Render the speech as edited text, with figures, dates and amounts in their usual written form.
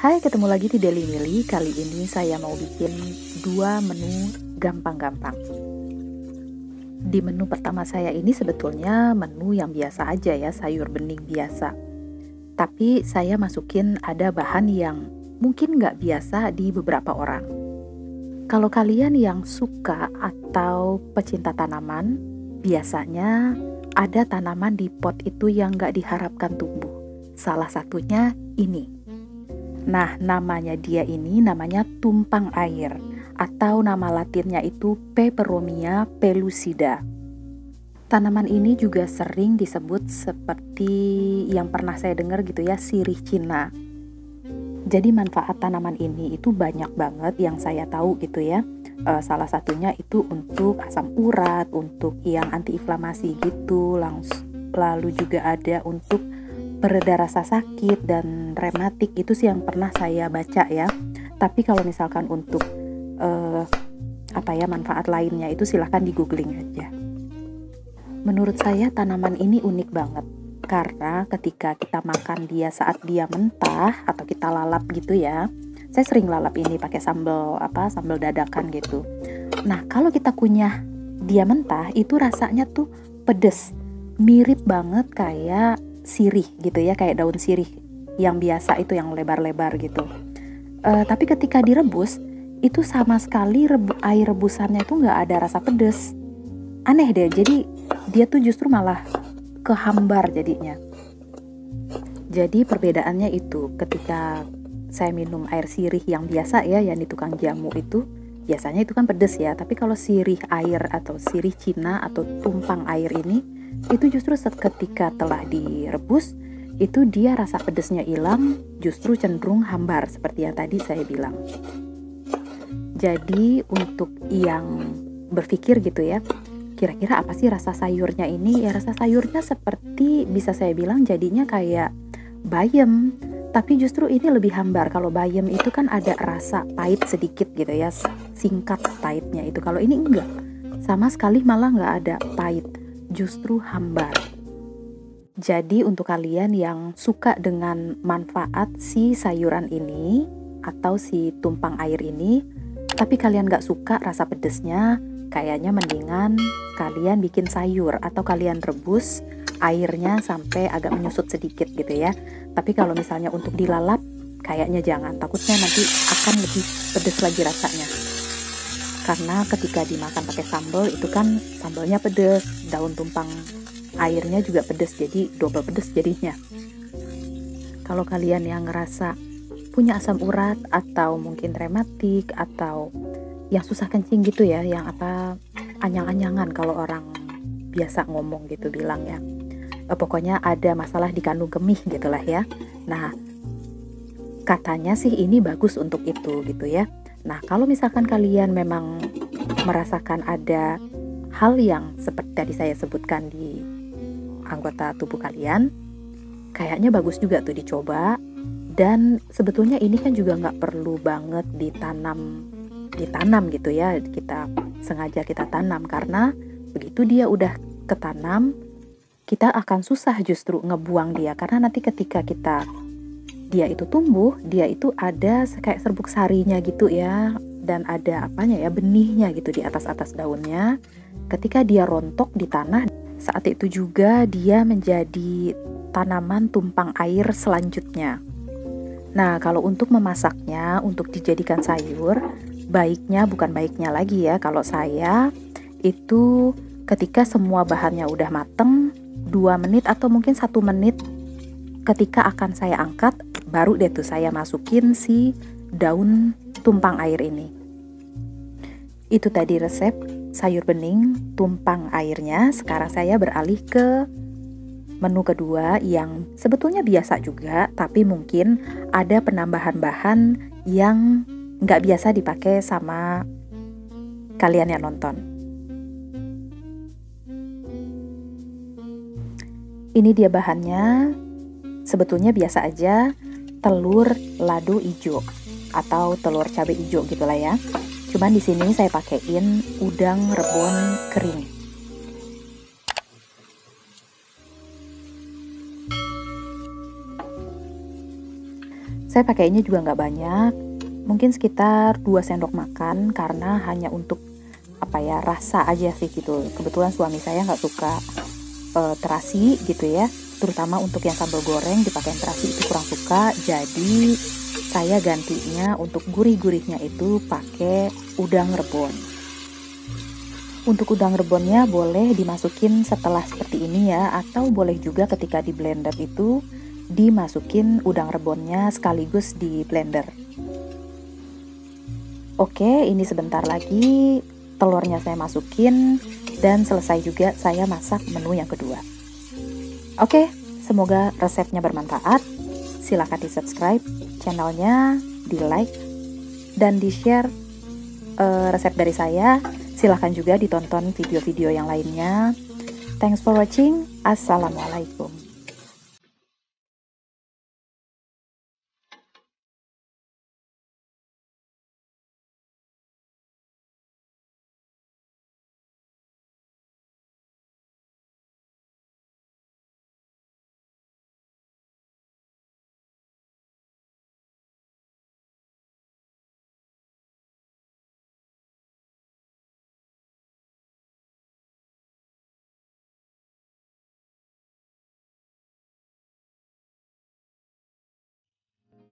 Hai, ketemu lagi di Daily Mili. Kali ini saya mau bikin 2 menu gampang-gampang. Di menu pertama saya ini sebetulnya menu yang biasa aja ya, sayur bening biasa. Tapi saya masukin ada bahan yang mungkin nggak biasa di beberapa orang. Kalau kalian yang suka atau pecinta tanaman, biasanya ada tanaman di pot itu yang nggak diharapkan tumbuh. Salah satunya ini. Nah, namanya tumpang air, atau nama latinnya itu Peperomia pellucida. Tanaman ini juga sering disebut seperti yang pernah saya dengar gitu ya, sirih Cina. Jadi manfaat tanaman ini itu banyak banget yang saya tahu gitu ya. Salah satunya itu untuk asam urat, untuk yang antiinflamasi gitu, lalu juga ada untuk pereda rasa sakit dan rematik, itu sih yang pernah saya baca ya. Tapi kalau misalkan untuk manfaat lainnya itu silahkan di googling aja. Menurut saya tanaman ini unik banget karena ketika kita makan dia saat dia mentah atau kita lalap gitu ya. Saya sering lalap ini pakai sambal dadakan gitu. Nah, kalau kita kunyah dia mentah itu rasanya tuh pedes. Mirip banget kayak sirih gitu ya, kayak daun sirih yang biasa itu yang lebar-lebar gitu. Tapi ketika direbus itu sama sekali air rebusannya itu nggak ada rasa pedes. Aneh deh, jadi dia tuh justru malah kehambar jadinya. Jadi perbedaannya itu ketika saya minum air sirih yang biasa ya, yang di tukang jamu itu biasanya itu kan pedes ya. Tapi kalau sirih air atau sirih Cina atau tumpang air ini itu justru ketika telah direbus itu dia rasa pedesnya hilang, justru cenderung hambar seperti yang tadi saya bilang. Jadi untuk yang berpikir gitu ya, kira-kira apa sih rasa sayurnya ini? Ya rasa sayurnya seperti bisa saya bilang jadinya kayak bayam, tapi justru ini lebih hambar. Kalau bayam itu kan ada rasa pahit sedikit gitu ya, singkat pahitnya itu. Kalau ini enggak, sama sekali malah nggak ada pahit, justru hambar. Jadi untuk kalian yang suka dengan manfaat si sayuran ini atau si tumpang air ini, tapi kalian nggak suka rasa pedesnya, kayaknya mendingan kalian bikin sayur atau kalian rebus airnya sampai agak menyusut sedikit gitu ya. Tapi kalau misalnya untuk dilalap, kayaknya jangan, takutnya nanti akan lebih pedes lagi rasanya. Karena ketika dimakan pakai sambal itu kan sambalnya pedes, daun tumpang airnya juga pedes, jadi double pedes jadinya. Kalau kalian yang ngerasa punya asam urat atau mungkin rematik atau yang susah kencing gitu ya, yang anyang-anyangan kalau orang biasa ngomong gitu bilang ya, pokoknya ada masalah di kandung kemih gitulah ya. Nah, katanya sih ini bagus untuk itu gitu ya. Nah, kalau misalkan kalian memang merasakan ada hal yang seperti tadi saya sebutkan di anggota tubuh kalian, kayaknya bagus juga tuh dicoba. Dan sebetulnya ini kan juga nggak perlu banget ditanam gitu ya, sengaja kita tanam, karena begitu dia udah ketanam, kita akan susah justru ngebuang dia, karena nanti ketika dia itu tumbuh, dia itu ada kayak serbuk sarinya gitu ya, dan ada benihnya gitu di atas daunnya. Ketika dia rontok di tanah, saat itu juga dia menjadi tanaman tumpang air selanjutnya. Nah, kalau untuk memasaknya, untuk dijadikan sayur, bukan baiknya lagi ya, kalau saya itu ketika semua bahannya udah mateng, 2 menit atau mungkin 1 menit ketika akan saya angkat, baru deh tuh saya masukin si daun tumpang air ini. Itu tadi resep sayur bening tumpang airnya. Sekarang saya beralih ke menu kedua yang sebetulnya biasa juga, tapi mungkin ada penambahan bahan yang nggak biasa dipakai sama kalian yang nonton. Ini dia bahannya, sebetulnya biasa aja, telur lado ijo atau telur cabai ijo gitulah ya. Cuman di sini saya pakein udang rebon kering. Saya pakainya juga nggak banyak, mungkin sekitar 2 sendok makan karena hanya untuk rasa aja sih gitu. Kebetulan suami saya nggak suka terasi gitu ya, terutama untuk yang sambal goreng dipakai terasi itu kurang suka. Jadi saya gantinya untuk gurih-gurihnya itu pakai udang rebon. Untuk udang rebonnya boleh dimasukin setelah seperti ini ya, atau boleh juga ketika di blender itu dimasukin udang rebonnya sekaligus di blender. Oke, ini sebentar lagi telurnya saya masukin dan selesai juga saya masak menu yang kedua. Oke, semoga resepnya bermanfaat. Silakan di subscribe channelnya, di like dan di share resep dari saya. Silahkan juga ditonton video-video yang lainnya. Thanks for watching. Assalamualaikum.